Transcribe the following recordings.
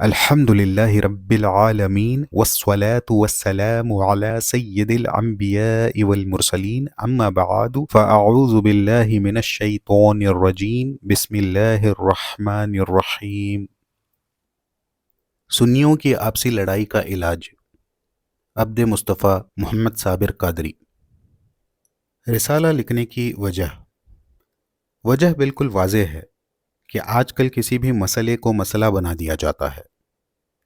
الحمد لله رب العالمين والصلاة والسلام على سيد الأنبياء والمرسلين أما بعد فأعوذ بالله من الشيطان الرجيم بسم الله الرحمن الرحیم۔ سنیوں کی آپسی لڑائی کا علاج، عبد مصطفیٰ محمد صابر قادری۔ رسالہ لکھنے کی وجہ بالکل واضح ہے کہ آج کل کسی بھی مسئلے کو مسئلہ بنا دیا جاتا ہے،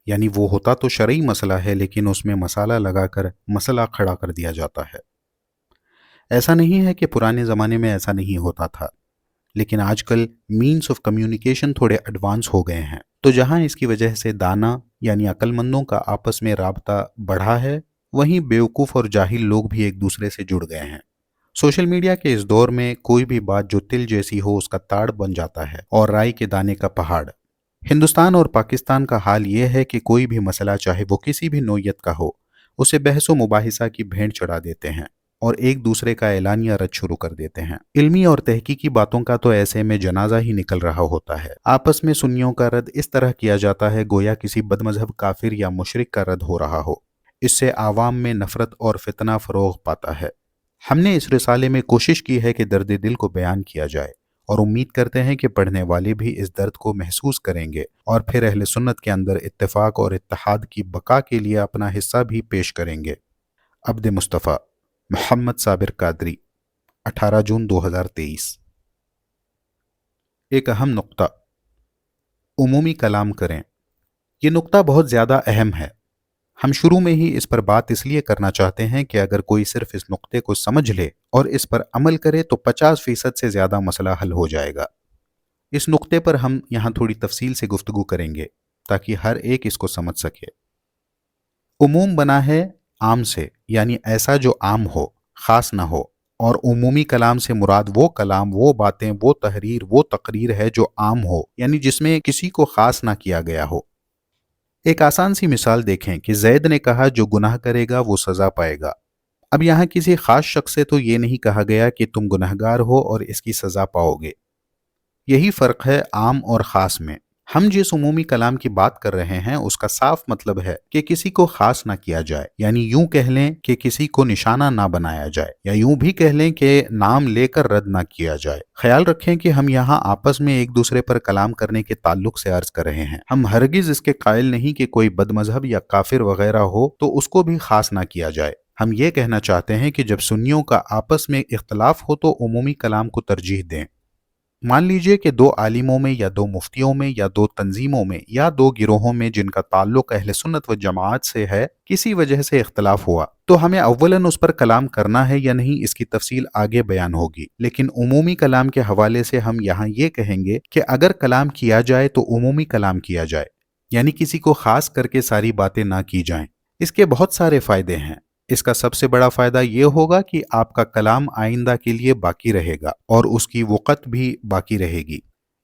یعنی وہ ہوتا تو شرعی مسئلہ ہے لیکن اس میں مسالہ لگا کر مسئلہ کھڑا کر دیا جاتا ہے۔ ایسا نہیں ہے کہ پرانے زمانے میں ایسا نہیں ہوتا تھا، لیکن آج کل مینز آف کمیونیکیشن تھوڑے ایڈوانس ہو گئے ہیں، تو جہاں اس کی وجہ سے دانا یعنی عقل مندوں کا آپس میں رابطہ بڑھا ہے، وہیں بیوقوف اور جاہل لوگ بھی ایک دوسرے سے جڑ گئے ہیں۔ سوشل میڈیا کے اس دور میں کوئی بھی بات جو تل جیسی ہو اس کا تاڑ بن جاتا ہے اور رائے کے دانے کا پہاڑ۔ ہندوستان اور پاکستان کا حال یہ ہے کہ کوئی بھی مسئلہ چاہے وہ کسی بھی نوعیت کا ہو، اسے بحث و مباحثہ کی بھینٹ چڑھا دیتے ہیں اور ایک دوسرے کا اعلانیہ رد شروع کر دیتے ہیں۔ علمی اور تحقیقی باتوں کا تو ایسے میں جنازہ ہی نکل رہا ہوتا ہے۔ آپس میں سنیوں کا رد اس طرح کیا جاتا ہے گویا کسی بدمذہب کافر یا مشرک کا رد ہو رہا ہو۔ اس سے عوام میں نفرت اور فتنہ فروغ پاتا ہے۔ ہم نے اس رسالے میں کوشش کی ہے کہ درد دل کو بیان کیا جائے اور امید کرتے ہیں کہ پڑھنے والے بھی اس درد کو محسوس کریں گے اور پھر اہل سنت کے اندر اتفاق اور اتحاد کی بقا کے لیے اپنا حصہ بھی پیش کریں گے۔ عبد مصطفیٰ محمد صابر قادری، 18 جون 2023۔ ایک اہم نقطہ، عمومی کلام کریں۔ یہ نقطہ بہت زیادہ اہم ہے۔ ہم شروع میں ہی اس پر بات اس لیے کرنا چاہتے ہیں کہ اگر کوئی صرف اس نقطے کو سمجھ لے اور اس پر عمل کرے تو 50% سے زیادہ مسئلہ حل ہو جائے گا۔ اس نقطے پر ہم یہاں تھوڑی تفصیل سے گفتگو کریں گے تاکہ ہر ایک اس کو سمجھ سکے۔ عموم بنا ہے عام سے، یعنی ایسا جو عام ہو، خاص نہ ہو، اور عمومی کلام سے مراد وہ کلام، وہ باتیں، وہ تحریر، وہ تقریر ہے جو عام ہو، یعنی جس میں کسی کو خاص نہ کیا گیا ہو۔ ایک آسان سی مثال دیکھیں کہ زید نے کہا جو گناہ کرے گا وہ سزا پائے گا۔ اب یہاں کسی خاص شخص سے تو یہ نہیں کہا گیا کہ تم گنہگار ہو اور اس کی سزا پاؤ گے۔ یہی فرق ہے عام اور خاص میں۔ ہم جس عمومی کلام کی بات کر رہے ہیں اس کا صاف مطلب ہے کہ کسی کو خاص نہ کیا جائے، یعنی یوں کہہ لیں کہ کسی کو نشانہ نہ بنایا جائے، یا یوں بھی کہہ لیں کہ نام لے کر رد نہ کیا جائے۔ خیال رکھیں کہ ہم یہاں آپس میں ایک دوسرے پر کلام کرنے کے تعلق سے عرض کر رہے ہیں۔ ہم ہرگز اس کے قائل نہیں کہ کوئی بد مذہب یا کافر وغیرہ ہو تو اس کو بھی خاص نہ کیا جائے۔ ہم یہ کہنا چاہتے ہیں کہ جب سنیوں کا آپس میں اختلاف ہو تو عمومی کلام کو ترجیح دیں۔ مان لیجئے کہ دو عالموں میں یا دو مفتیوں میں یا دو تنظیموں میں یا دو گروہوں میں جن کا تعلق اہل سنت و جماعت سے ہے کسی وجہ سے اختلاف ہوا، تو ہمیں اولاً اس پر کلام کرنا ہے یا نہیں اس کی تفصیل آگے بیان ہوگی، لیکن عمومی کلام کے حوالے سے ہم یہاں یہ کہیں گے کہ اگر کلام کیا جائے تو عمومی کلام کیا جائے، یعنی کسی کو خاص کر کے ساری باتیں نہ کی جائیں۔ اس کے بہت سارے فائدے ہیں۔ اس کا سب سے بڑا فائدہ یہ ہوگا کہ آپ کا کلام آئندہ کے لیے باقی رہے گا اور اس کی وقت بھی باقی رہے گی۔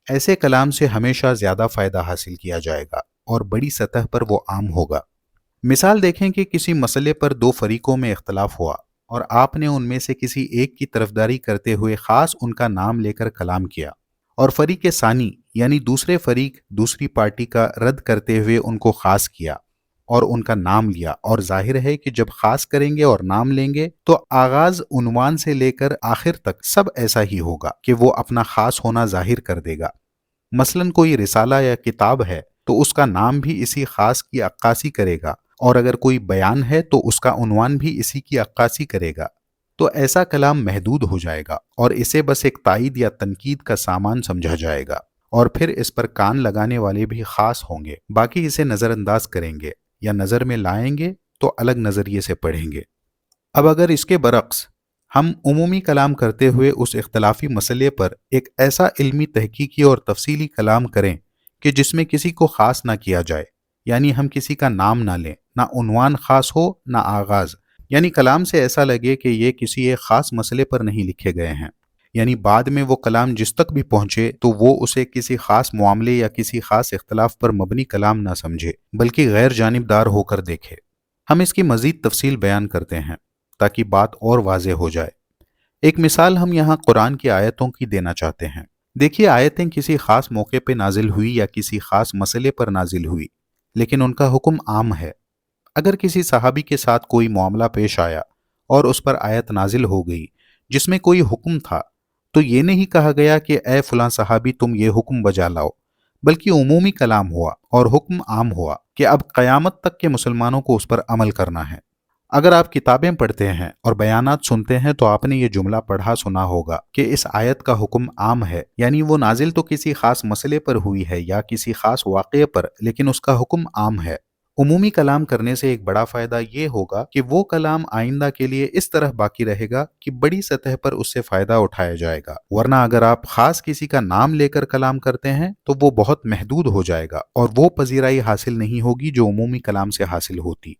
ایسے کلام سے ہمیشہ زیادہ فائدہ حاصل کیا جائے گا اور بڑی سطح پر وہ عام ہوگا۔ مثال دیکھیں کہ کسی مسئلے پر دو فریقوں میں اختلاف ہوا اور آپ نے ان میں سے کسی ایک کی طرفداری کرتے ہوئے خاص ان کا نام لے کر کلام کیا، اور فریق ثانی یعنی دوسرے فریق دوسری پارٹی کا رد کرتے ہوئے ان کو خاص کیا اور ان کا نام لیا، اور ظاہر ہے کہ جب خاص کریں گے اور نام لیں گے تو آغاز عنوان سے لے کر آخر تک سب ایسا ہی ہوگا کہ وہ اپنا خاص ہونا ظاہر کر دے گا۔ مثلاً کوئی رسالہ یا کتاب ہے تو اس کا نام بھی اسی خاص کی عکاسی کرے گا، اور اگر کوئی بیان ہے تو اس کا عنوان بھی اسی کی عکاسی کرے گا۔ تو ایسا کلام محدود ہو جائے گا اور اسے بس ایک تائید یا تنقید کا سامان سمجھا جائے گا، اور پھر اس پر کان لگانے والے بھی خاص ہوں گے، باقی اسے نظر انداز کریں گے یا نظر میں لائیں گے تو الگ نظریے سے پڑھیں گے۔ اب اگر اس کے برعکس ہم عمومی کلام کرتے ہوئے اس اختلافی مسئلے پر ایک ایسا علمی تحقیقی اور تفصیلی کلام کریں کہ جس میں کسی کو خاص نہ کیا جائے، یعنی ہم کسی کا نام نہ لیں، نہ عنوان خاص ہو نہ آغاز، یعنی کلام سے ایسا لگے کہ یہ کسی ایک خاص مسئلے پر نہیں لکھے گئے ہیں، یعنی بعد میں وہ کلام جس تک بھی پہنچے تو وہ اسے کسی خاص معاملے یا کسی خاص اختلاف پر مبنی کلام نہ سمجھے بلکہ غیر جانبدار ہو کر دیکھے۔ ہم اس کی مزید تفصیل بیان کرتے ہیں تاکہ بات اور واضح ہو جائے۔ ایک مثال ہم یہاں قرآن کی آیتوں کی دینا چاہتے ہیں۔ دیکھیے آیتیں کسی خاص موقع پہ نازل ہوئی یا کسی خاص مسئلے پر نازل ہوئی، लेकिन उनका हुक्म आम है। अगर किसी सहाबी के साथ कोई मामला पेश आया और उस पर आयत नाजिल हो गई जिसमें कोई हुक्म था, तो ये नहीं कहा गया कि ए फलां सहाबी तुम ये हुक्म बजा लाओ, बल्कि उमूमी कलाम हुआ और हुक्म आम हुआ कि अब क़यामत तक के मुसलमानों को उस पर अमल करना है। अगर आप किताबें पढ़ते हैं और बयानात सुनते हैं तो आपने ये जुमला पढ़ा सुना होगा कि इस आयत का हुक्म आम है, यानी वो नाजिल तो किसी खास मसले पर हुई है या किसी खास वाक़े पर, लेकिन उसका हुक्म आम है। उमूमी कलाम करने से एक बड़ा फ़ायदा ये होगा कि वो कलाम आइंदा के लिए इस तरह बाकी रहेगा कि बड़ी सतह पर उससे फ़ायदा उठाया जाएगा, वरना अगर आप ख़ास किसी का नाम लेकर कलाम करते हैं तो वो बहुत महदूद हो जाएगा और वो पजीराई हासिल नहीं होगी जो उमूमी कलाम से हासिल होती।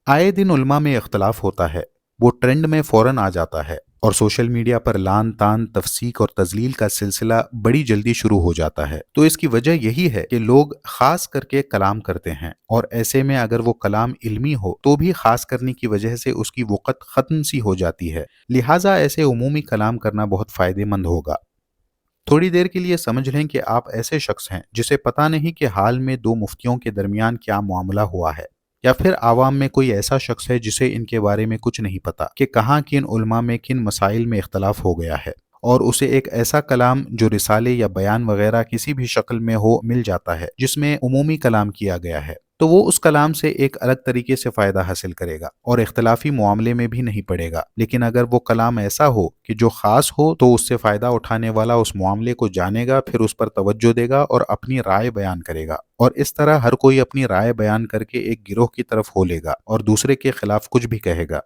आए दिन उल्मा में इख्तलाफ होता है, वो ट्रेंड में फ़ौरन आ जाता है और सोशल मीडिया पर लान तान तफसीक और तजलील का सिलसिला बड़ी जल्दी शुरू हो जाता है। तो इसकी वजह यही है कि लोग खास करके कलाम करते हैं, और ऐसे में अगर वो कलाम इल्मी हो तो भी खास करने की वजह से उसकी वक़्त ख़त्म सी हो जाती है। लिहाजा ऐसे उमूमी कलाम करना बहुत फ़ायदेमंद होगा। थोड़ी देर के लिए समझ लें कि आप ऐसे शख्स हैं जिसे पता नहीं कि हाल में दो मुफ्तियों के दरमियान क्या मामला हुआ है, या फिर आवाम में कोई ऐसा शख्स है जिसे इनके बारे में कुछ नहीं पता कि कहाँ किन उलमा में किन मसाइल में इख्तलाफ हो गया है, और उसे एक ऐसा कलाम जो रिसाले या बयान वगैरह किसी भी शक्ल में हो मिल जाता है जिसमें उमूमी कलाम किया गया है, तो वो उस कलाम से एक अलग तरीके से फ़ायदा हासिल करेगा और इख्तलाफी मामले में भी नहीं पड़ेगा। लेकिन अगर वो कलाम ऐसा हो कि जो ख़ास हो तो उससे फ़ायदा उठाने वाला उस मामले को जानेगा, फिर उस पर तवज्जो देगा और अपनी राय बयान करेगा, और इस तरह हर कोई अपनी राय बयान करके एक गिरोह की तरफ हो लेगा और दूसरे के खिलाफ कुछ भी कहेगा।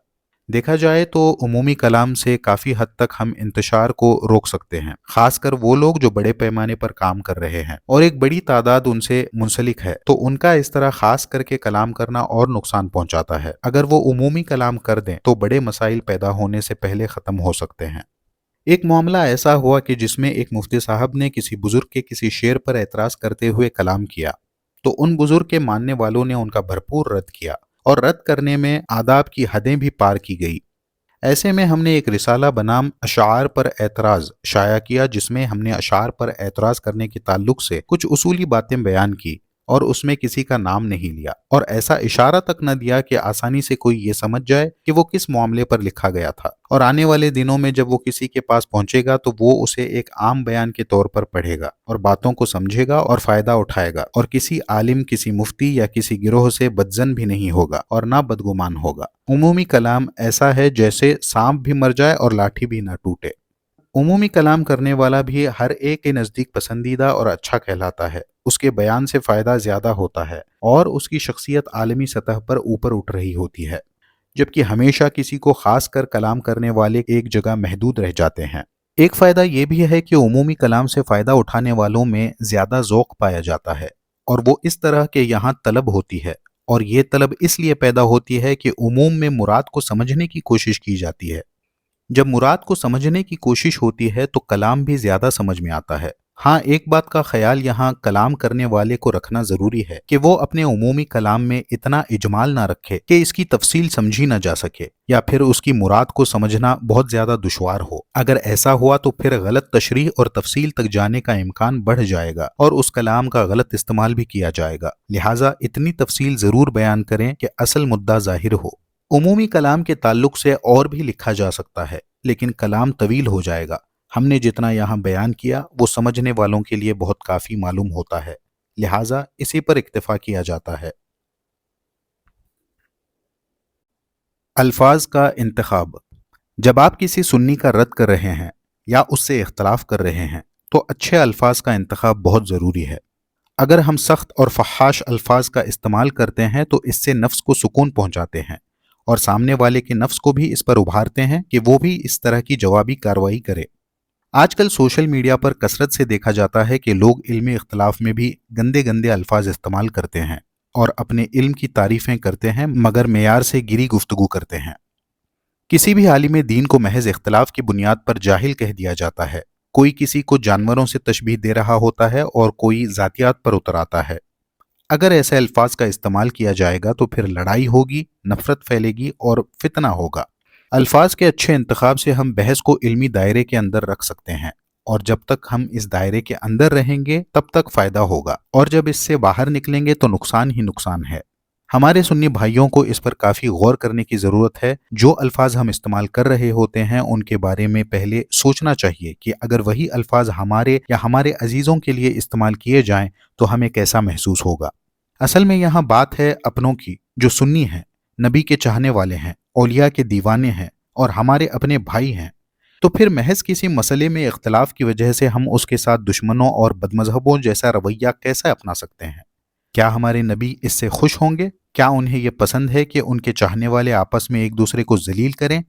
देखा जाए तो उमूमी कलाम से काफ़ी हद तक हम इंतशार को रोक सकते हैं, खासकर वो लोग जो बड़े पैमाने पर काम कर रहे हैं और एक बड़ी तादाद उनसे मुंसलिक है, तो उनका इस तरह खास करके कलाम करना और नुकसान पहुंचाता है। अगर वो उमूमी कलाम कर दें तो बड़े मसाइल पैदा होने से पहले ख़त्म हो सकते हैं। एक मामला ऐसा हुआ कि जिसमें एक मुफ्ती साहब ने किसी बुजुर्ग के किसी शेर पर एतराज़ करते हुए कलाम किया, तो उन बुजुर्ग के मानने वालों ने उनका भरपूर रद्द किया और रद्द करने में आदाब की हदें भी पार की गई। ऐसे में हमने एक रिसाला बनाम अशार पर एतराज़ शाया किया, जिसमें हमने अशार पर एतराज़ करने के ताल्लुक से कुछ उसूली बातें बयान की और उसमें किसी का नाम नहीं लिया, और ऐसा इशारा तक न दिया कि आसानी से कोई ये समझ जाए कि वो किस मामले पर लिखा गया था, और आने वाले दिनों में जब वो किसी के पास पहुंचेगा तो वो उसे एक आम बयान के तौर पर पढ़ेगा और बातों को समझेगा और फ़ायदा उठाएगा, और किसी आलिम, किसी मुफ्ती या किसी गिरोह से बदजन भी नहीं होगा और ना बदगुमान होगा। उमूमी कलाम ऐसा है जैसे सांप भी मर जाए और लाठी भी ना टूटे। उमूमी कलाम करने वाला भी हर एक के नज़दीक पसंदीदा और अच्छा कहलाता है, उसके बयान से फ़ायदा ज़्यादा होता है और उसकी शख्सियत आलमी सतह पर ऊपर उठ रही होती है, जबकि हमेशा किसी को ख़ास कर कलाम करने वाले एक जगह महदूद रह जाते हैं। एक फ़ायदा ये भी है कि उमूमी कलाम से फ़ायदा उठाने वालों में ज़्यादा ज़ौक़ पाया जाता है, और वो इस तरह के यहाँ तलब होती है, और ये तलब इसलिए पैदा होती है कि उमूम में मुराद को समझने की कोशिश की जाती है। जब मुराद को समझने की कोशिश होती है तो कलाम भी ज्यादा समझ में आता है। हाँ, एक बात का ख्याल यहाँ कलाम करने वाले को रखना जरूरी है कि वो अपने उमूमी कलाम में इतना इजमाल ना रखे कि इसकी तफसील समझी ना जा सके, या फिर उसकी मुराद को समझना बहुत ज्यादा दुश्वार हो। अगर ऐसा हुआ तो फिर गलत तशरीह और तफसील तक जाने का इम्कान बढ़ जाएगा और उस कलाम का गलत इस्तेमाल भी किया जाएगा। लिहाजा इतनी तफसील जरूर बयान करें कि असल मुद्दा जाहिर हो। उमूमी कलाम के ताल्लुक से और भी लिखा जा सकता है, लेकिन कलाम तवील हो जाएगा। हमने जितना यहाँ बयान किया वो समझने वालों के लिए बहुत काफ़ी मालूम होता है, लिहाजा इसी पर इक्तफा किया जाता है। अल्फाज का इंतखाब। जब आप किसी सुन्नी का रद्द कर रहे हैं या उससे इख्तलाफ कर रहे हैं तो अच्छे अल्फाज का इंतखाब बहुत ज़रूरी है। अगर हम सख्त और फहाश अल्फाज का इस्तेमाल करते हैं तो इससे नफ्स को सुकून पहुंचाते हैं और सामने वाले के नफ्स को भी इस पर उभारते हैं कि वो भी इस तरह की जवाबी कार्रवाई करे। आजकल सोशल मीडिया पर कसरत से देखा जाता है कि लोग इल्मी इख्तलाफ में भी गंदे गंदे अल्फाज इस्तेमाल करते हैं और अपने इल्म की तारीफ़ें करते हैं, मगर मेयार से गिरी गुफ्तगू करते हैं। किसी भी आलिम दीन को महज इख्तलाफ की बुनियाद पर जाहिल कह दिया जाता है। कोई किसी को जानवरों से तशबीह दे रहा होता है और कोई ज़ातियात पर उतर आता है। अगर ऐसे अल्फाज का इस्तेमाल किया जाएगा तो फिर लड़ाई होगी, नफरत फैलेगी और फितना होगा। अल्फाज के अच्छे इंतखाब से हम बहस को इल्मी दायरे के अंदर रख सकते हैं और जब तक हम इस दायरे के अंदर रहेंगे तब तक फायदा होगा, और जब इससे बाहर निकलेंगे तो नुकसान ही नुकसान है। हमारे सुन्नी भाइयों को इस पर काफी गौर करने की जरूरत है। जो अल्फाज हम इस्तेमाल कर रहे होते हैं उनके बारे में पहले सोचना चाहिए कि अगर वही अल्फाज हमारे या हमारे अजीजों के लिए इस्तेमाल किए जाएं तो हमें कैसा महसूस होगा। असल में यहाँ बात है अपनों की, जो सुन्नी हैं, नबी के चाहने वाले हैं, औलिया के दीवाने हैं और हमारे अपने भाई हैं। तो फिर महज किसी मसले में इख्तलाफ की वजह से हम उसके साथ दुश्मनों और बदमजहबों जैसा रवैया कैसे अपना सकते हैं? क्या हमारे नबी इससे खुश होंगे? क्या उन्हें यह पसंद है कि उनके चाहने वाले आपस में एक दूसरे को जलील करें?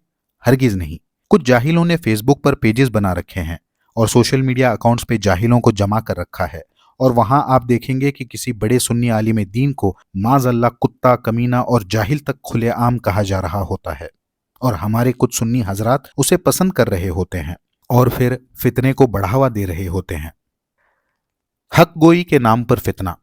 हरगिज नहीं। कुछ जाहिलों ने फेसबुक पर पेजेस बना रखे हैं और सोशल मीडिया अकाउंट्स पे जाहिलों को जमा कर रखा है, और वहां आप देखेंगे कि किसी बड़े सुन्नी आलिम दीन को माज़अल्लाह कुत्ता, कमीना और जाहिल तक खुलेआम कहा जा रहा होता है, और हमारे कुछ सुन्नी हजरात उसे पसंद कर रहे होते हैं और फिर फितने को बढ़ावा दे रहे होते हैं। हक गोई के नाम पर फितना,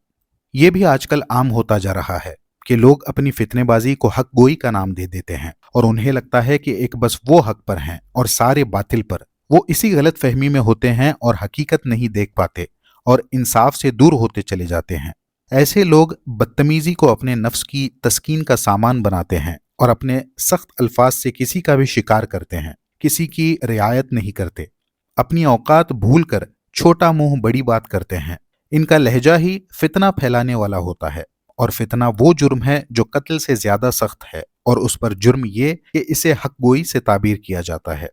ये भी आजकल आम होता जा रहा है कि लोग अपनी फितनेबाजी को हक गोई का नाम दे देते हैं और उन्हें लगता है कि एक बस वो हक पर हैं और सारे बातिल पर। वो इसी गलत फहमी में होते हैं और हकीकत नहीं देख पाते और इंसाफ से दूर होते चले जाते हैं। ऐसे लोग बदतमीजी को अपने नफ्स की तस्कीन का सामान बनाते हैं और अपने सख्त अल्फाज से किसी का भी शिकार करते हैं, किसी की रियायत नहीं करते, अपनी औकात भूल कर छोटा मुंह बड़ी बात करते हैं। इनका लहजा ही फितना फैलाने वाला होता है, और फितना वो जुर्म है जो कत्ल से ज्यादा सख्त है, और उस पर जुर्म ये कि इसे हक गोई से ताबीर किया जाता है।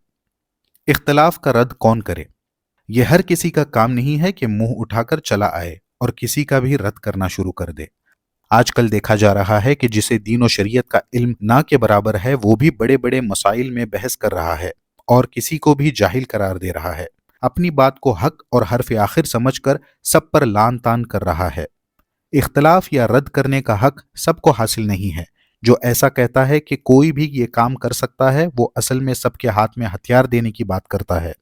इख्तलाफ का रद्द कौन करे? यह हर किसी का काम नहीं है कि मुंह उठाकर चला आए और किसी का भी रद्द करना शुरू कर दे। आजकल देखा जा रहा है कि जिसे दीन और शरीयत का इल्म ना के बराबर है वो भी बड़े बड़े मसाइल में बहस कर रहा है और किसी को भी जाहिल करार दे रहा है। अपनी बात को हक और हर्फ आखिर समझकर सब पर लान तान कर रहा है। इख्तलाफ या रद्द करने का हक सबको हासिल नहीं है। जो ऐसा कहता है कि कोई भी ये काम कर सकता है वो असल में सबके हाथ में हथियार देने की बात करता है।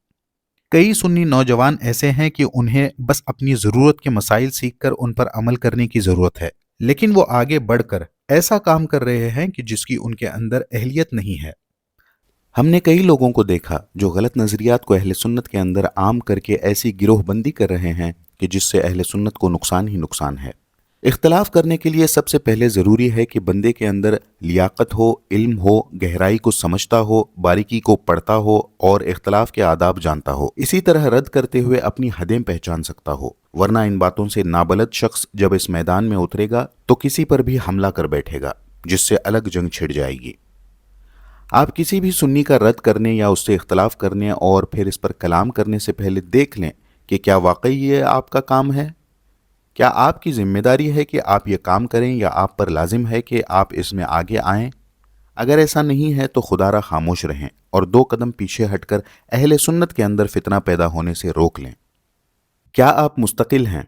कई सुन्नी नौजवान ऐसे हैं कि उन्हें बस अपनी ज़रूरत के मसाइल सीखकर उन पर अमल करने की ज़रूरत है, लेकिन वो आगे बढ़कर ऐसा काम कर रहे हैं कि जिसकी उनके अंदर अहलियत नहीं है। हमने कई लोगों को देखा जो गलत नज़रियात को अहले सुन्नत के अंदर आम करके ऐसी गिरोहबंदी कर रहे हैं कि जिससे अहले सुन्नत को नुकसान ही नुकसान है। इख्तलाफ करने के लिए सबसे पहले ज़रूरी है कि बंदे के अंदर लियाकत हो, इल्म हो, गहराई को समझता हो, बारीकी को पढ़ता हो और इख्तलाफ के आदाब जानता हो। इसी तरह रद्द करते हुए अपनी हदें पहचान सकता हो, वरना इन बातों से नाबलद शख्स जब इस मैदान में उतरेगा तो किसी पर भी हमला कर बैठेगा, जिससे अलग जंग छिड़ जाएगी। आप किसी भी सुन्नी का रद्द करने या उससे इख्तलाफ करने और फिर इस पर कलाम करने से पहले देख लें कि क्या वाकई ये आपका काम है। क्या आपकी जिम्मेदारी है कि आप ये काम करें या आप पर लाजिम है कि आप इसमें आगे आएं? अगर ऐसा नहीं है तो खुदारा खामोश रहें और 2 कदम पीछे हटकर अहले सुन्नत के अंदर फितना पैदा होने से रोक लें। क्या आप मुस्तकिल हैं?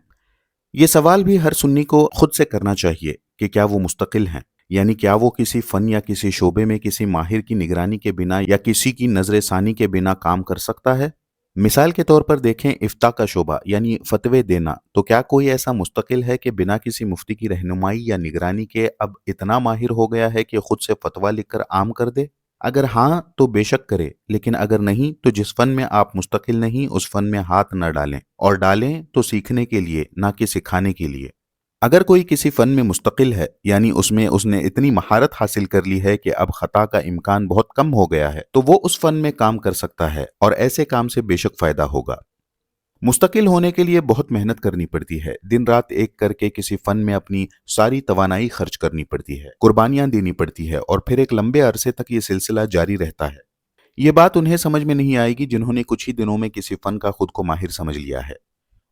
ये सवाल भी हर सुन्नी को खुद से करना चाहिए कि क्या वो मुस्तकिल हैं, यानी क्या वो किसी फन या किसी शोबे में किसी माहिर की निगरानी के बिना या किसी की नजर सानी के बिना काम कर सकता है। मिसाल के तौर पर देखें इफ्ता का शोबा यानी फतवे देना, तो क्या कोई ऐसा मुस्तकिल है कि बिना किसी मुफ्ती की रहनुमाई या निगरानी के अब इतना माहिर हो गया है कि खुद से फतवा लिखकर आम कर दे? अगर हाँ तो बेशक करे, लेकिन अगर नहीं तो जिस फन में आप मुस्तकिल नहीं उस फन में हाथ न डालें, और डालें तो सीखने के लिए ना कि सिखाने के लिए। अगर कोई किसी फन में मुस्तकिल है यानी उसमें उसने इतनी महारत हासिल कर ली है कि अब खता का इम्कान बहुत कम हो गया है, तो वो उस फन में काम कर सकता है और ऐसे काम से बेशक फायदा होगा। मुस्तकिल होने के लिए बहुत मेहनत करनी पड़ती है, दिन रात एक करके किसी फन में अपनी सारी तवानाई खर्च करनी पड़ती है, कुर्बानियां देनी पड़ती है और फिर एक लंबे अरसे तक ये सिलसिला जारी रहता है। ये बात उन्हें समझ में नहीं आएगी जिन्होंने कुछ ही दिनों में किसी फन का खुद को माहिर समझ लिया है।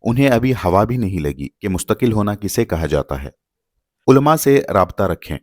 उन्हें अभी हवा भी नहीं लगी कि मुस्तकिल होना किसे कहा जाता है। उलमा से राब्ता रखें।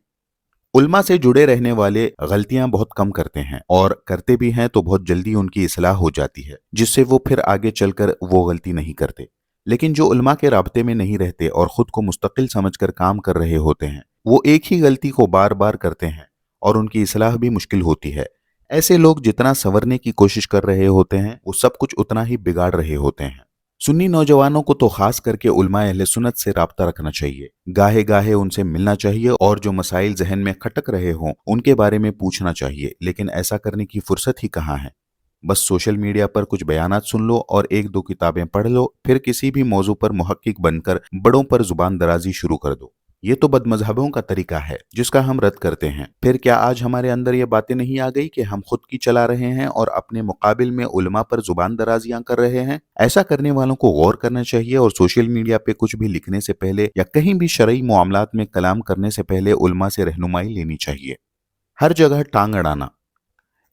उलमा से जुड़े रहने वाले गलतियां बहुत कम करते हैं, और करते भी हैं तो बहुत जल्दी उनकी इस्लाह हो जाती है, जिससे वो फिर आगे चलकर वो गलती नहीं करते। लेकिन जो उलमा के राब्ते में नहीं रहते और खुद को मुस्तकिल समझकर काम कर रहे होते हैं, वो एक ही गलती को बार बार करते हैं और उनकी इस्लाह भी मुश्किल होती है। ऐसे लोग जितना संवरने की कोशिश कर रहे होते हैं वो सब कुछ उतना ही बिगाड़ रहे होते हैं। सुन्नी नौजवानों को तो खास करके उलमा अहले सुन्नत से राब्ता रखना चाहिए, गाहे गाहे उनसे मिलना चाहिए और जो मसाइल जहन में खटक रहे हों उनके बारे में पूछना चाहिए, लेकिन ऐसा करने की फुर्सत ही कहाँ है। बस सोशल मीडिया पर कुछ बयानात सुन लो और एक दो किताबें पढ़ लो, फिर किसी भी मौजू पर मुहक्किक बनकर बड़ों पर जुबान दराजी शुरू कर दो। ये तो बदमज़हबों का तरीका है जिसका हम रद्द करते हैं। फिर क्या आज हमारे अंदर ये बातें नहीं आ गई कि हम खुद की चला रहे हैं और अपने मुकाबिल में उलमा पर जुबान दराजियां कर रहे हैं? ऐसा करने वालों को गौर करना चाहिए और सोशल मीडिया पे कुछ भी लिखने से पहले या कहीं भी शरई मामलात में कलाम करने से पहले उलमा से रहनुमाई लेनी चाहिए। हर जगह टांग अड़ाना।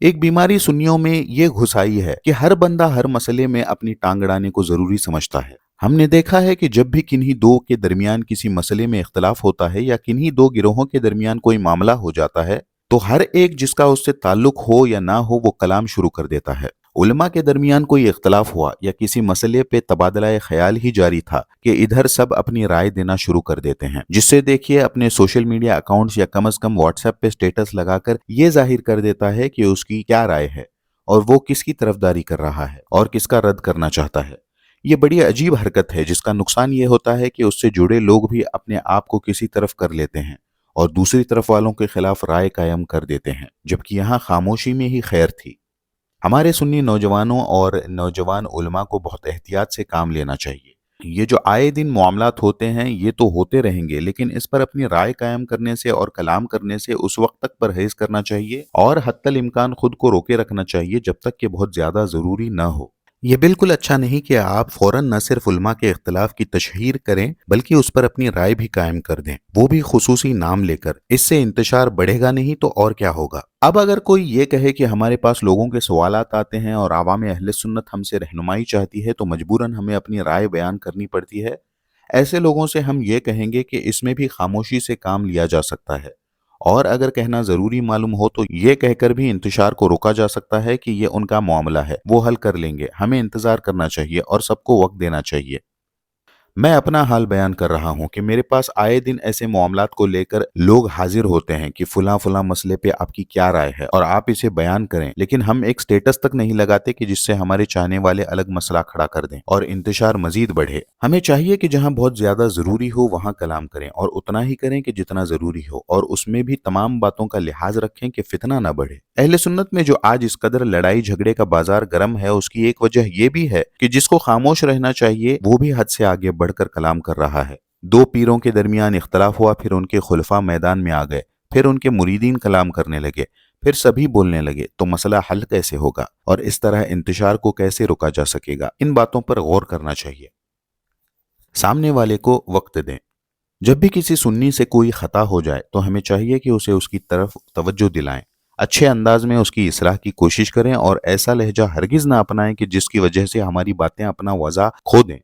एक बीमारी सुन्नियों में ये घुसाई है कि हर बंदा हर मसले में अपनी टांग अड़ाने को जरूरी समझता है। हमने देखा है कि जब भी किन्हीं दो के दरमियान किसी मसले में इख्तलाफ होता है या किन्हीं दो गिरोहों के दरमियान कोई मामला हो जाता है तो हर एक जिसका उससे ताल्लुक हो या ना हो वो कलाम शुरू कर देता है। उलमा के दरमियान कोई इख्तलाफ हुआ या किसी मसले पे तबादला ख्याल ही जारी था कि इधर सब अपनी राय देना शुरू कर देते हैं, जिससे देखिए अपने सोशल मीडिया अकाउंट्स या कम से कम व्हाट्सएप पे स्टेटस लगाकर ये जाहिर कर देता है कि उसकी क्या राय है और वो किसकी तरफदारी कर रहा है और किसका रद्द करना चाहता है। ये बड़ी अजीब हरकत है जिसका नुकसान ये होता है कि उससे जुड़े लोग भी अपने आप को किसी तरफ कर लेते हैं और दूसरी तरफ वालों के खिलाफ राय कायम कर देते हैं, जबकि यहाँ खामोशी में ही खैर थी। हमारे सुन्नी नौजवानों और नौजवान उलमा को बहुत एहतियात से काम लेना चाहिए। ये जो आए दिन मामलात होते हैं ये तो होते रहेंगे, लेकिन इस पर अपनी राय कायम करने से और कलाम करने से उस वक्त तक परहेज करना चाहिए और हत्तल इम्कान खुद को रोके रखना चाहिए जब तक कि बहुत ज्यादा जरूरी न हो। ये बिल्कुल अच्छा नहीं कि आप फौरन न सिर्फ उलमा के इख्तलाफ की तशहीर करें बल्कि उस पर अपनी राय भी कायम कर दें, वो भी खुसूसी नाम लेकर। इससे इंतशार बढ़ेगा नहीं तो और क्या होगा। अब अगर कोई ये कहे कि हमारे पास लोगों के सवालात आते हैं और आवाम अहले सुन्नत हमसे रहनुमाई चाहती है तो मजबूरन हमें अपनी राय बयान करनी पड़ती है, ऐसे लोगों से हम ये कहेंगे कि इसमें भी खामोशी से काम लिया जा सकता है और अगर कहना जरूरी मालूम हो तो ये कहकर भी इंतशार को रोका जा सकता है कि ये उनका मामला है, वो हल कर लेंगे, हमें इंतजार करना चाहिए और सबको वक्त देना चाहिए। मैं अपना हाल बयान कर रहा हूं कि मेरे पास आए दिन ऐसे मामलात को लेकर लोग हाजिर होते हैं कि फुला फुला मसले पे आपकी क्या राय है और आप इसे बयान करें, लेकिन हम एक स्टेटस तक नहीं लगाते कि जिससे हमारे चाहने वाले अलग मसला खड़ा कर दें और इंतशार मजीद बढ़े। हमें चाहिए कि जहां बहुत ज्यादा जरूरी हो वहां कलाम करें और उतना ही करें कि जितना जरूरी हो, और उसमें भी तमाम बातों का लिहाज रखें कि फितना ना बढ़े। अहले सुन्नत में जो आज इस कदर लड़ाई झगड़े का बाजार गर्म है उसकी एक वजह यह भी है कि जिसको खामोश रहना चाहिए वो भी हद से आगे बढ़कर कलाम कर रहा है। दो पीरों के दरमियान इख्तलाफ हुआ, फिर उनके खुलफा मैदान में आ गए, फिर उनके मुरीदीन कलाम करने लगे, फिर सभी बोलने लगे, तो मसला हल कैसे होगा और इस तरह इंतशार को कैसे रोका जा सकेगा? इन बातों पर गौर करना चाहिए। सामने वाले को वक्त दें। जब भी किसी सुन्नी से कोई खता हो जाए तो हमें चाहिए कि उसे उसकी तरफ तवज्जो दिलाएं, अच्छे अंदाज में उसकी इस्लाह की कोशिश करें और ऐसा लहजा हरगिज ना अपनाएं कि जिसकी वजह से हमारी बातें अपना वज़ा खो दें।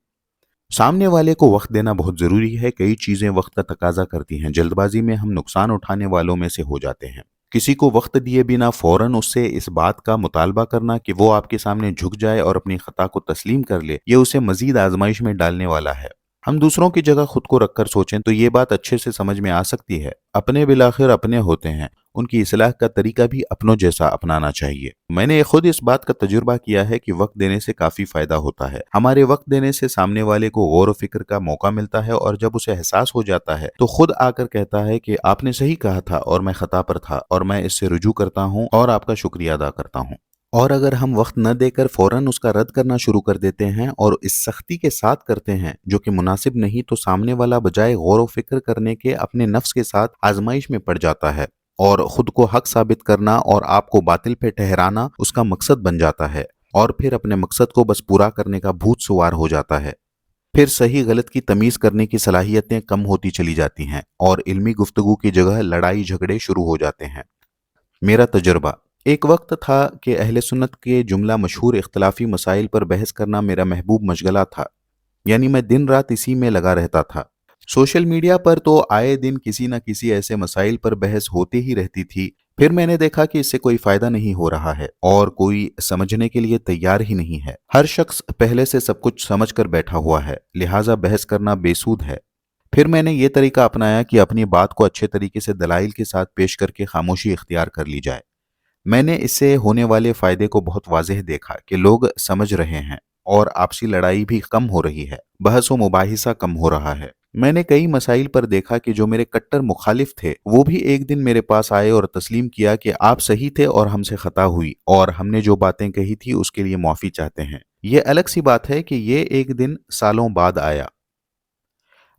सामने वाले को वक्त देना बहुत जरूरी है। कई चीजें वक्त का तकाजा करती हैं, जल्दबाजी में हम नुकसान उठाने वालों में से हो जाते हैं। किसी को वक्त दिए बिना फौरन उससे इस बात का मुतालबा करना कि वो आपके सामने झुक जाए और अपनी खता को तस्लीम कर ले, ये उसे मजीद आजमाइश में डालने वाला है। हम दूसरों की जगह खुद को रखकर सोचें तो ये बात अच्छे से समझ में आ सकती है। अपने बिलाखिर अपने होते हैं, उनकी इस्लाह का तरीका भी अपनों जैसा अपनाना चाहिए। मैंने खुद इस बात का तजुर्बा किया है कि वक्त देने से काफी फायदा होता है। हमारे वक्त देने से सामने वाले को गौर व फिक्र का मौका मिलता है और जब उसे एहसास हो जाता है तो खुद आकर कहता है कि आपने सही कहा था और मैं खता पर था और मैं इससे रुजू करता हूँ और आपका शुक्रिया अदा करता हूँ। और अगर हम वक्त न देकर फौरन उसका रद्द करना शुरू कर देते हैं और इस सख्ती के साथ करते हैं जो कि मुनासिब नहीं, तो सामने वाला बजाय गौर व फिक्र करने के अपने नफ्स के साथ आजमाइश में पड़ जाता है और खुद को हक साबित करना और आपको बातिल पे ठहराना उसका मकसद बन जाता है और फिर अपने मकसद को बस पूरा करने का भूत सवार हो जाता है। फिर सही गलत की तमीज करने की सलाहियतें कम होती चली जाती हैं और इल्मी गुफ्तगू की जगह लड़ाई झगड़े शुरू हो जाते हैं। मेरा तजुर्बा, एक वक्त था कि अहले सुन्नत के जुमला मशहूर इख्तलाफी मसाइल पर बहस करना मेरा महबूब मशगला था, यानी मैं दिन रात इसी में लगा रहता था। सोशल मीडिया पर तो आए दिन किसी न किसी ऐसे मसाइल पर बहस होती ही रहती थी। फिर मैंने देखा कि इससे कोई फायदा नहीं हो रहा है और कोई समझने के लिए तैयार ही नहीं है। हर शख्स पहले से सब कुछ समझ कर बैठा हुआ है, लिहाजा बहस करना बेसूद है। फिर मैंने ये तरीका अपनाया कि अपनी बात को अच्छे तरीके से दलाइल के साथ पेश करके खामोशी इख्तियार कर ली जाए। मैंने इससे होने वाले फायदे को बहुत वाज़ेह देखा कि लोग समझ रहे हैं और आपसी लड़ाई भी कम हो रही है, बहस व मुबाहिसा कम हो रहा है। میں نے کئی मसाइल पर देखा कि जो मेरे कट्टर मुखालिफ थे वो भी एक दिन मेरे पास आए और तस्लीम किया कि आप सही थे और हमसे खता हुई और हमने जो बातें कही थी उसके लिए माफ़ी चाहते हैं। ये अलग सी बात है कि ये एक दिन सालों बाद आया।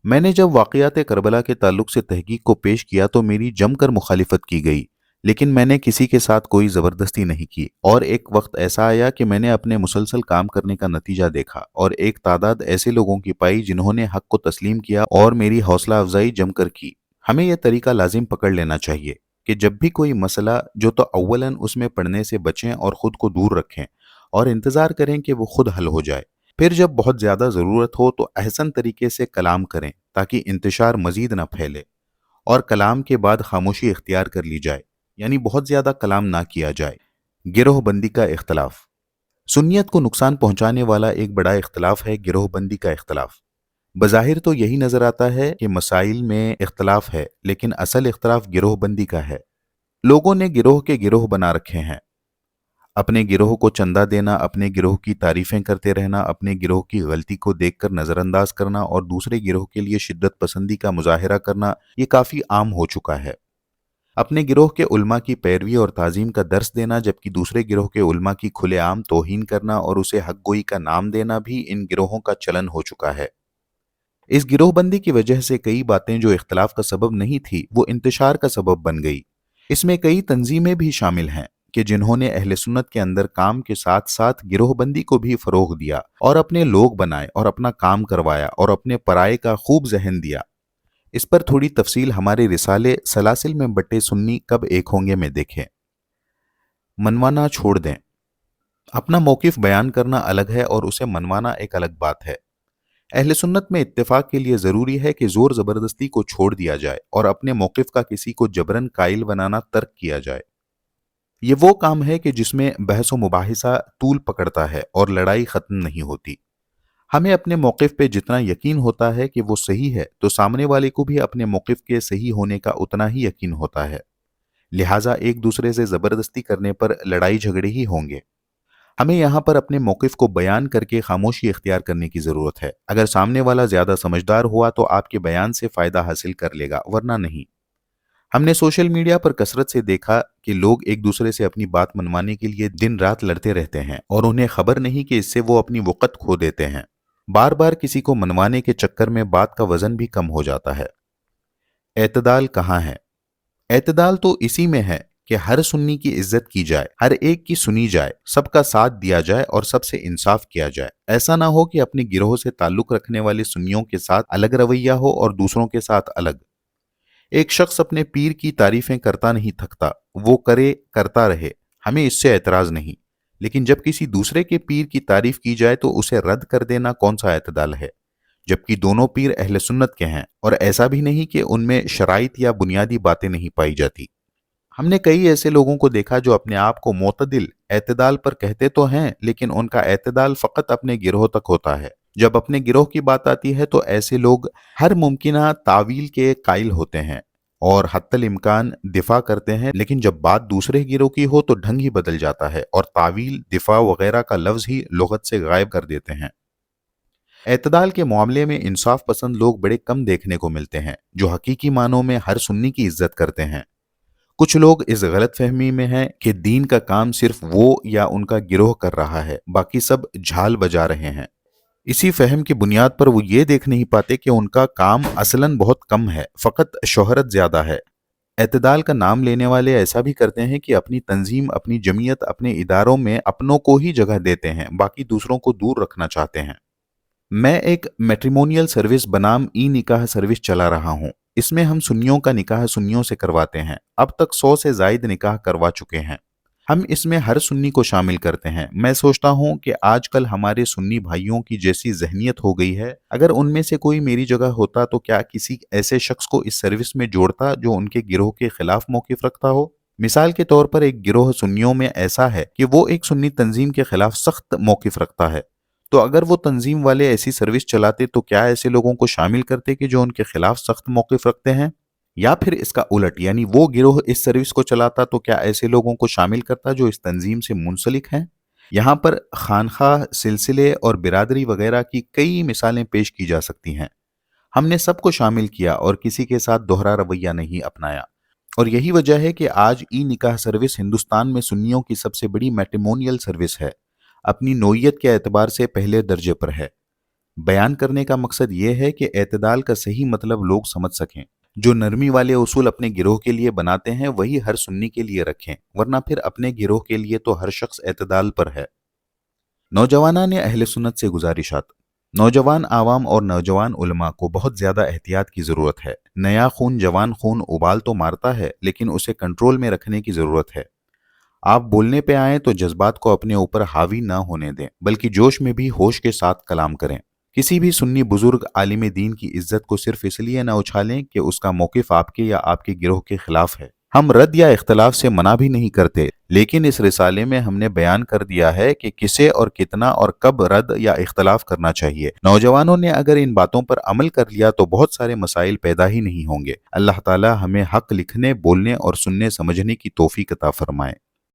मैंने जब वाक़यात करबला के ताल्लुक से तहकीक को पेश किया तो मेरी जमकर मुखालिफत की गई, लेकिन मैंने किसी के साथ कोई ज़बरदस्ती नहीं की। और एक वक्त ऐसा आया कि मैंने अपने मुसलसल काम करने का नतीजा देखा और एक तादाद ऐसे लोगों की पाई जिन्होंने हक को तस्लीम किया और मेरी हौसला अफजाई जमकर की। हमें यह तरीका लाजिम पकड़ लेना चाहिए कि जब भी कोई मसला जो तो अव्वलन उसमें पढ़ने से बचें और ख़ुद को दूर रखें और इंतज़ार करें कि वो खुद हल हो जाए। फिर जब बहुत ज़्यादा ज़रूरत हो तो अहसन तरीके से कलाम करें ताकि इंतशार मज़ीद न फैले और कलाम के बाद खामोशी इख्तियार कर ली जाए, यानी बहुत ज़्यादा कलाम ना किया जाए। गिरोहबंदी का इख्तलाफ। सुन्नियत को नुकसान पहुंचाने वाला एक बड़ा इख्तलाफ है गिरोहबंदी का इख्तलाफ। बज़ाहिर तो यही नज़र आता है कि मसाइल में इख्तलाफ है, लेकिन असल इख्तलाफ गिरोहबंदी का है। लोगों ने गिरोह के गिरोह बना रखे हैं। अपने गिरोह को चंदा देना, अपने गिरोह की तारीफें करते रहना, अपने गिरोह की गलती को देखकर नज़रअंदाज करना और दूसरे गिरोह के लिए शिद्दत पसंदी का मुजाहिरा करना, ये काफ़ी आम हो चुका है। अपने गिरोह के उल्मा की पैरवी और ताज़ीम का दर्स देना, जबकि दूसरे गिरोह के उल्मा की खुलेआम तौहीन करना और उसे हक गोई का नाम देना भी इन गिरोहों का चलन हो चुका है। इस गिरोहबंदी की वजह से कई बातें जो इख्तलाफ का सबब नहीं थी वो इंतशार का सबब बन गई। इसमें कई तंजीमें भी शामिल हैं कि जिन्होंने अहले सुन्नत के अंदर काम के साथ साथ गिरोहबंदी को भी फरोग दिया और अपने लोग बनाए और अपना काम करवाया और अपने पराये का खूब जहन दिया। इस पर थोड़ी तफसील हमारे रिसाले सलासिल में बटे सुन्नी कब एक होंगे में देखें। मनवाना छोड़ दें। अपना मौकिफ बयान करना अलग है और उसे मनवाना एक अलग बात है। अहले सुन्नत में इत्तेफाक के लिए ज़रूरी है कि ज़ोर ज़बरदस्ती को छोड़ दिया जाए और अपने मौक़िफ़ का किसी को जबरन कायल बनाना तर्क किया जाए। ये वो काम है कि जिसमें बहस व मुबाहिसा तूल पकड़ता है और लड़ाई ख़त्म नहीं होती। हमें अपने मौक़िफ़ पे जितना यकीन होता है कि वो सही है तो सामने वाले को भी अपने मौक़िफ़ के सही होने का उतना ही यकीन होता है। लिहाजा एक दूसरे से ज़बरदस्ती करने पर लड़ाई झगड़े ही होंगे। हमें यहाँ पर अपने मौक़िफ़ को बयान करके खामोशी इख्तियार करने की ज़रूरत है। अगर सामने वाला ज़्यादा समझदार हुआ तो आपके बयान से फ़ायदा हासिल कर लेगा, वरना नहीं। हमने सोशल मीडिया पर कसरत से देखा कि लोग एक दूसरे से अपनी बात मनवाने के लिए दिन रात लड़ते रहते हैं और उन्हें खबर नहीं कि इससे वो अपनी वक़्त खो देते हैं। बार बार किसी को मनवाने के चक्कर में बात का वज़न भी कम हो जाता है। एतदाल कहाँ है? एतदाल तो इसी में है कि हर सुन्नी की इज्जत की जाए, हर एक की सुनी जाए, सबका साथ दिया जाए और सबसे इंसाफ किया जाए। ऐसा ना हो कि अपने गिरोह से ताल्लुक रखने वाले सुन्नियों के साथ अलग रवैया हो और दूसरों के साथ अलग। एक शख्स अपने पीर की तारीफें करता नहीं थकता, वो करे करता रहे, हमें इससे एतराज नहीं। लेकिन जब किसी दूसरे के पीर की तारीफ की जाए तो उसे रद्द कर देना कौन सा एतदाल है, जबकि दोनों पीर अहले सुन्नत के हैं और ऐसा भी नहीं कि उनमें शराइत या बुनियादी बातें नहीं पाई जाती। हमने कई ऐसे लोगों को देखा जो अपने आप को मोतदिल एतदाल पर कहते तो हैं, लेकिन उनका एतदाल फ़कत अपने गिरोह तक होता है। जब अपने गिरोह की बात आती है तो ऐसे लोग हर मुमकिना तावील के कायल होते हैं और हत्तल इम्कान दिफा करते हैं, लेकिन जब बात दूसरे गिरोह की हो तो ढंग ही बदल जाता है और तावील, दिफा वगैरह का लफ्ज़ ही लुगत से गायब कर देते हैं। एतदाल के मामले में इंसाफ पसंद लोग बड़े कम देखने को मिलते हैं जो हकीकी मानों में हर सुन्नी की इज्जत करते हैं। कुछ लोग इस गलत फहमी में हैं कि दीन का काम सिर्फ वो या उनका गिरोह कर रहा है, बाकी सब झाल बजा रहे हैं। इसी फहम की बुनियाद पर वो ये देख नहीं पाते कि उनका काम असलन बहुत कम है, फ़कत शोहरत ज़्यादा है। एतदाल का नाम लेने वाले ऐसा भी करते हैं कि अपनी तंजीम, अपनी जमीयत, अपने इदारों में अपनों को ही जगह देते हैं, बाकी दूसरों को दूर रखना चाहते हैं। मैं एक मैट्रिमोनियल सर्विस बनाम ई निकाह सर्विस चला रहा हूँ। इसमें हम सुन्नियों का निकाह सुन्नियों से करवाते हैं। अब तक 100 से ज़ायद निकाह करवा चुके हैं। हम इसमें हर सुन्नी को शामिल करते हैं। मैं सोचता हूँ कि आजकल हमारे सुन्नी भाइयों की जैसी जहनियत हो गई है, अगर उनमें से कोई मेरी जगह होता तो क्या किसी ऐसे शख्स को इस सर्विस में जोड़ता जो उनके गिरोह के खिलाफ मौक़िफ़ रखता हो। मिसाल के तौर पर एक गिरोह सुन्नियों में ऐसा है कि वो एक सुन्नी तंजीम के खिलाफ सख्त मौक़िफ़ रखता है, तो अगर वो तंजीम वाले ऐसी सर्विस चलाते तो क्या ऐसे लोगों को शामिल करते कि जो उनके खिलाफ सख्त मौक़िफ़ रखते हैं, या फिर इसका उलट, यानी वो गिरोह इस सर्विस को चलाता तो क्या ऐसे लोगों को शामिल करता जो इस तंजीम से मुंसलिक हैं। यहाँ पर खानखा, सिलसिले और बिरादरी वगैरह की कई मिसालें पेश की जा सकती हैं। ہم نے سب کو شامل کیا اور کسی کے ساتھ دوہرا رویہ نہیں اپنایا، اور یہی وجہ ہے کہ آج ای نکاح سروس ہندوستان میں سنیوں کی سب سے بڑی میٹریمونیل سروس ہے، اپنی نوعیت کے اعتبار سے پہلے درجے پر ہے۔ بیان کرنے کا مقصد یہ ہے کہ اعتدال کا صحیح مطلب لوگ سمجھ سکیں۔ جو نرمی والے اصول اپنے گروہ کے لیے بناتے ہیں وہی ہر سنی کے لیے رکھیں، ورنہ پھر اپنے گروہ کے لیے تو ہر شخص اعتدال پر ہے۔ نوجوانان اہل سنت سے گزارشات۔ نوجوان عوام اور نوجوان علماء کو بہت زیادہ احتیاط کی ضرورت ہے۔ نیا خون جوان خون ابال تو مارتا ہے، لیکن اسے کنٹرول میں رکھنے کی ضرورت ہے۔ آپ بولنے پہ آئیں تو جذبات کو اپنے اوپر حاوی نہ ہونے دیں، بلکہ جوش میں بھی ہوش کے ساتھ کلام کریں۔ کسی بھی سنی بزرگ عالم دین کی عزت کو صرف اس لیے نہ اچھالیں کہ اس کا موقف آپ کے یا آپ کے گروہ کے خلاف ہے۔ ہم رد یا اختلاف سے منع بھی نہیں کرتے، لیکن اس رسالے میں ہم نے بیان کر دیا ہے کہ کسے اور کتنا اور کب رد یا اختلاف کرنا چاہیے۔ نوجوانوں نے اگر ان باتوں پر عمل کر لیا تو بہت سارے مسائل پیدا ہی نہیں ہوں گے۔ اللہ تعالی ہمیں حق لکھنے، بولنے اور سننے سمجھنے کی توفیق عطا فرمائے۔